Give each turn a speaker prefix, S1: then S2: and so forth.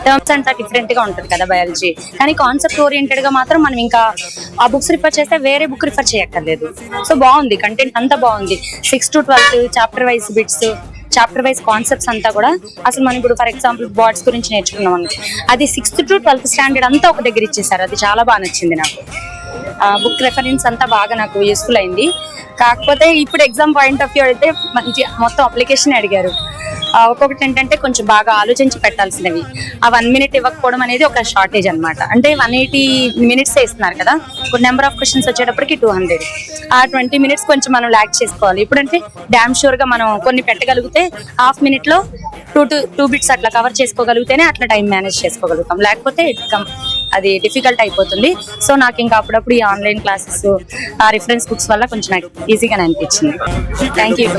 S1: Terms అంతా different గా ఉంటుంది కదా బయాలజీ. కానీ కాన్సెప్ట్ ఓరియంటెడ్ గా మాత్రం మనం ఇంకా ఆ బుక్స్ రిఫర్ చేస్తే వేరే బుక్ రిఫర్ చేయక్కర్లేదు. సో బాగుంది, కంటెంట్ అంతా బాగుంది. 6 to 12 chapter wise bits, chapter wise concepts అంతా కూడా. అసలు మనం ఇప్పుడు ఫర్ ఎగ్జాంపుల్ బాట్స్ గురించి నేర్చుకున్నాం అనుకో, అది 6th to 12th స్టాండర్డ్ అంతా ఒక దగ్గర ఇచ్చేసారు. అది చాలా బాగా నచ్చింది నాకు. బుక్ రెఫరెన్స్ అంతా బాగా నాకు యూస్ఫుల్ అయింది. కాకపోతే ఇప్పుడు ఎగ్జామ్ పాయింట్ ఆఫ్ వ్యూ అయితే మంచి మొత్తం అప్లికేషన్ అడిగారు. ఒక్కొక్కటి ఏంటంటే కొంచెం బాగా ఆలోచించి పెట్టాల్సినవి. ఆ 1 minute ఇవ్వకపోవడం అనేది ఒక షార్టేజ్ అనమాట. అంటే 180 minutes ఇస్తున్నారు కదా, ఇప్పుడు నెంబర్ ఆఫ్ క్వశ్చన్స్ వచ్చేటప్పటికి 200. ఆ 20 minutes కొంచెం మనం ల్యాక్ చేసుకోవాలి. ఇప్పుడంటే డామ్ షూర్ గా మనం కొన్ని పెట్టగలిగితే హాఫ్ మినిట్ లో 2 bits అట్లా కవర్ చేసుకోగలిగితేనే అట్లా టైం మేనేజ్ చేసుకోగలుగుతాం. లేకపోతే అది డిఫికల్ట్ అయిపోతుంది. సో నాకు ఇంకా అప్పుడప్పుడు ఈ ఆన్లైన్ క్లాసెస్, ఆ రిఫరెన్స్ బుక్స్ వల్ల కొంచెం నాకు ఈజీగానే అనిపించింది. Thank you.